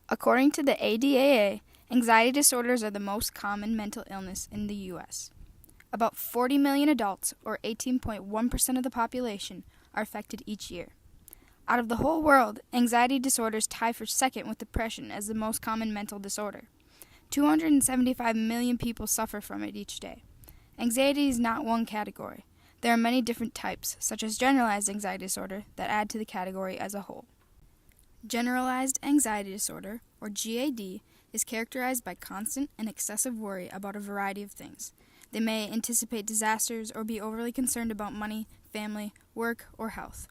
According to the ADAA, anxiety disorders are the most common mental illness in the U.S. About 40 million adults, or 18.1% of the population, are affected each year. Out of the whole world, anxiety disorders tie for second with depression as the most common mental disorder. 275 million people suffer from it each day. Anxiety is not one category. There are many different types, such as generalized anxiety disorder, that add to the category as a whole. Generalized anxiety disorder, or GAD, is characterized by constant and excessive worry about a variety of things. They may anticipate disasters or be overly concerned about money, family, work, or health.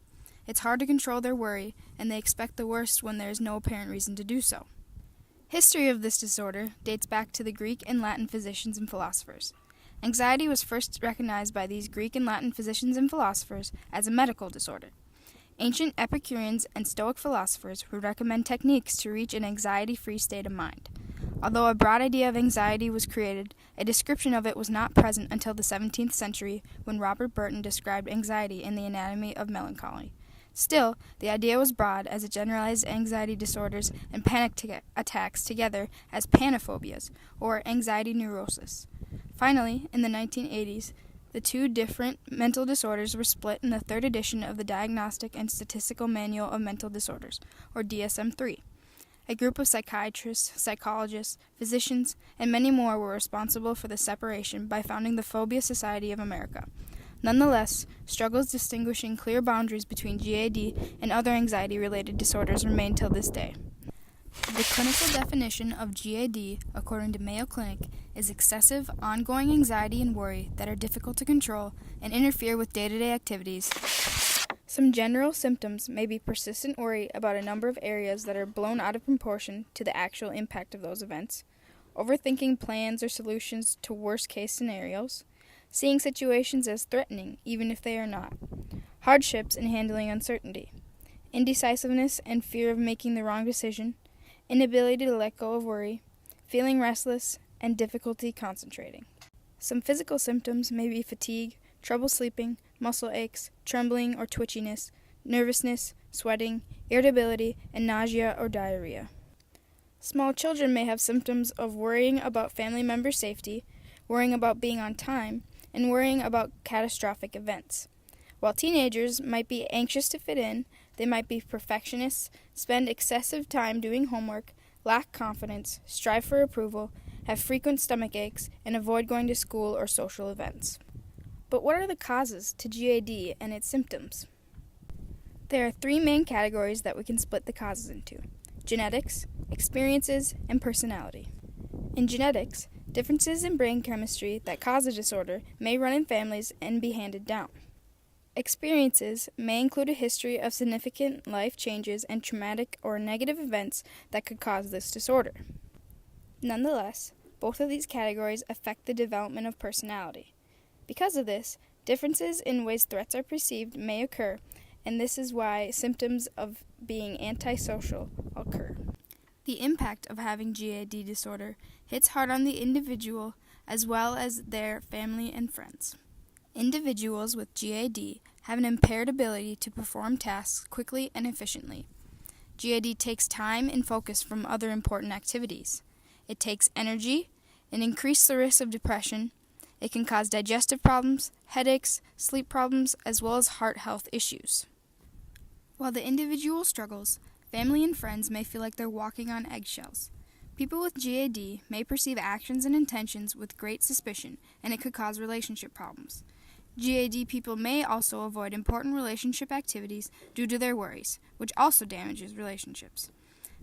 It's hard to control their worry, and they expect the worst when there is no apparent reason to do so. History of this disorder dates back to the Greek and Latin physicians and philosophers. Anxiety was first recognized by these Greek and Latin physicians and philosophers as a medical disorder. Ancient Epicureans and Stoic philosophers would recommend techniques to reach an anxiety-free state of mind. Although a broad idea of anxiety was created, a description of it was not present until the 17th century when Robert Burton described anxiety in The Anatomy of Melancholy. Still, the idea was broad as it generalized anxiety disorders and panic attacks together as panophobias, or anxiety neurosis. Finally, in the 1980s, the two different mental disorders were split in the third edition of the Diagnostic and Statistical Manual of Mental Disorders, or DSM-3. A group of psychiatrists, psychologists, physicians, and many more were responsible for the separation by founding the Phobia Society of America. Nonetheless, struggles distinguishing clear boundaries between GAD and other anxiety-related disorders remain till this day. The clinical definition of GAD, according to Mayo Clinic, is excessive, ongoing anxiety and worry that are difficult to control and interfere with day-to-day activities. Some general symptoms may be persistent worry about a number of areas that are blown out of proportion to the actual impact of those events, overthinking plans or solutions to worst-case scenarios, seeing situations as threatening even if they are not, hardships in handling uncertainty, indecisiveness and fear of making the wrong decision, inability to let go of worry, feeling restless, and difficulty concentrating. Some physical symptoms may be fatigue, trouble sleeping, muscle aches, trembling or twitchiness, nervousness, sweating, irritability, and nausea or diarrhea. Small children may have symptoms of worrying about family member safety, worrying about being on time, and worrying about catastrophic events. While teenagers might be anxious to fit in, they might be perfectionists, spend excessive time doing homework, lack confidence, strive for approval, have frequent stomach aches, and avoid going to school or social events. But what are the causes to GAD and its symptoms? There are three main categories that we can split the causes into: genetics, experiences, and personality. In genetics, differences in brain chemistry that cause a disorder may run in families and be handed down. Experiences may include a history of significant life changes and traumatic or negative events that could cause this disorder. Nonetheless, both of these categories affect the development of personality. Because of this, differences in ways threats are perceived may occur, and this is why symptoms of being antisocial occur. The impact of having GAD disorder hits hard on the individual as well as their family and friends. Individuals with GAD have an impaired ability to perform tasks quickly and efficiently. GAD takes time and focus from other important activities. It takes energy and increases the risk of depression. It can cause digestive problems, headaches, sleep problems, as well as heart health issues. While the individual struggles, family and friends may feel like they're walking on eggshells. People with GAD may perceive actions and intentions with great suspicion, and it could cause relationship problems. GAD people may also avoid important relationship activities due to their worries, which also damages relationships.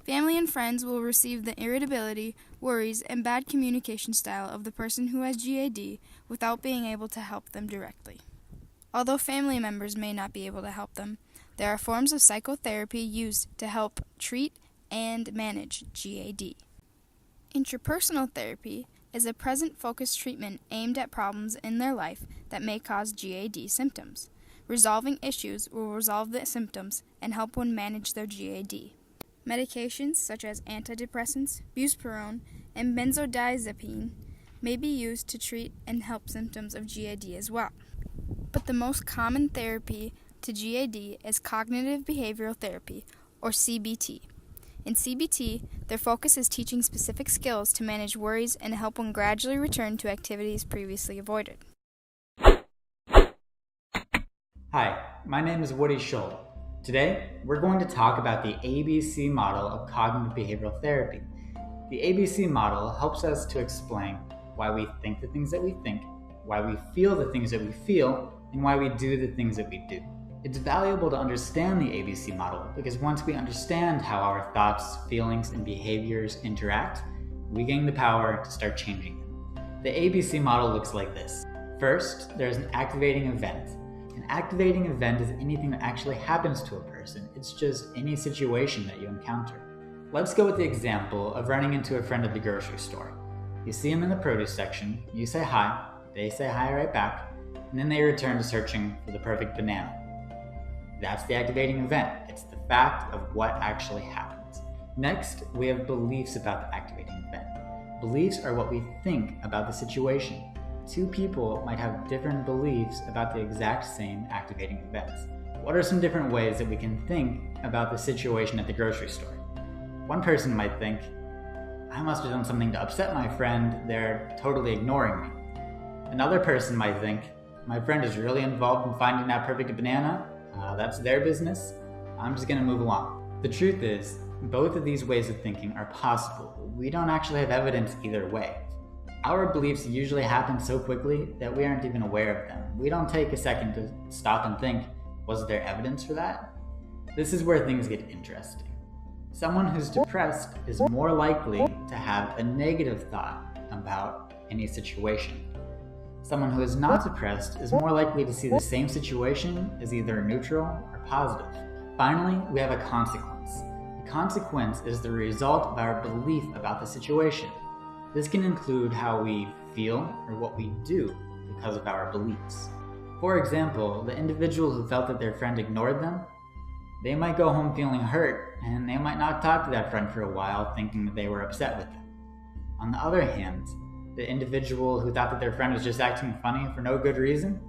Family and friends will receive the irritability, worries, and bad communication style of the person who has GAD without being able to help them directly. Although family members may not be able to help them, there are forms of psychotherapy used to help treat and manage GAD. Intrapersonal therapy is a present-focused treatment aimed at problems in their life that may cause GAD symptoms. Resolving issues will resolve the symptoms and help one manage their GAD. Medications such as antidepressants, buspirone, and benzodiazepine may be used to treat and help symptoms of GAD as well. But the most common therapy to GAD is cognitive behavioral therapy, or CBT. In CBT, their focus is teaching specific skills to manage worries and help one gradually return to activities previously avoided. Hi, my name is Woody Scholl. Today, we're going to talk about the ABC model of cognitive behavioral therapy. The ABC model helps us to explain why we think the things that we think, why we feel the things that we feel, and why we do the things that we do. It's valuable to understand the ABC model because once we understand how our thoughts, feelings, and behaviors interact, we gain the power to start changing them. The ABC model looks like this. First, there's an activating event. An activating event is anything that actually happens to a person. It's just any situation that you encounter. Let's go with the example of running into a friend at the grocery store. You see them in the produce section, you say hi, they say hi right back, and then they return to searching for the perfect banana. That's the activating event. It's the fact of what actually happens. Next, we have beliefs about the activating event. Beliefs are what we think about the situation. Two people might have different beliefs about the exact same activating event. What are some different ways that we can think about the situation at the grocery store? One person might think, I must have done something to upset my friend, they're totally ignoring me. Another person might think, my friend is really involved in finding that perfect banana, that's their business, I'm just gonna move along. The truth is, both of these ways of thinking are possible. We don't actually have evidence either way. Our beliefs usually happen so quickly that we aren't even aware of them. We don't take a second to stop and think, was there evidence for that? This is where things get interesting. Someone who's depressed is more likely to have a negative thought about any situation. Someone who is not depressed is more likely to see the same situation as either neutral or positive. Finally, we have a consequence. The consequence is the result of our belief about the situation. This can include how we feel or what we do because of our beliefs. For example, the individual who felt that their friend ignored them, they might go home feeling hurt, and they might not talk to that friend for a while thinking that they were upset with them. On the other hand, the individual who thought that their friend was just acting funny for no good reason,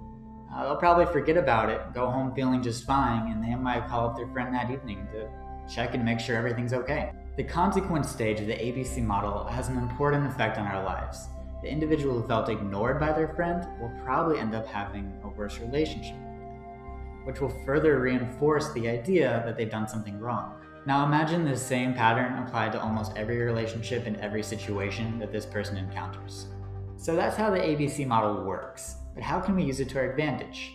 they'll probably forget about it, go home feeling just fine, and they might call up their friend that evening to check and make sure everything's okay. The consequence stage of the ABC model has an important effect on our lives. The individual who felt ignored by their friend will probably end up having a worse relationship with them, which will further reinforce the idea that they've done something wrong. Now imagine this same pattern applied to almost every relationship and every situation that this person encounters. So that's how the ABC model works, but how can we use it to our advantage?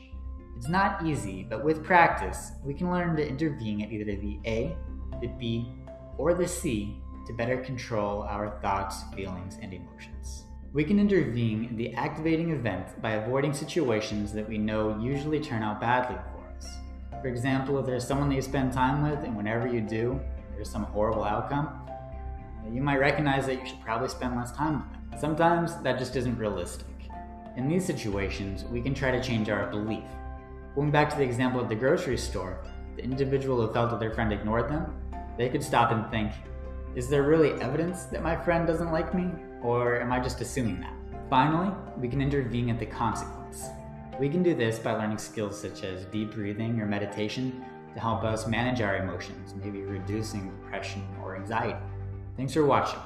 It's not easy, but with practice, we can learn to intervene at either the A, the B, or the C to better control our thoughts, feelings, and emotions. We can intervene in the activating event by avoiding situations that we know usually turn out badly for us. For example, if there's someone that you spend time with and whenever you do, there's some horrible outcome, you might recognize that you should probably spend less time with them. Sometimes that just isn't realistic. In these situations, we can try to change our belief. Going back to the example at the grocery store, the individual who felt that their friend ignored them, they could stop and think, is there really evidence that my friend doesn't like me? Or am I just assuming that? Finally, we can intervene at the consequence. We can do this by learning skills such as deep breathing or meditation to help us manage our emotions, maybe reducing depression or anxiety. Thanks for watching.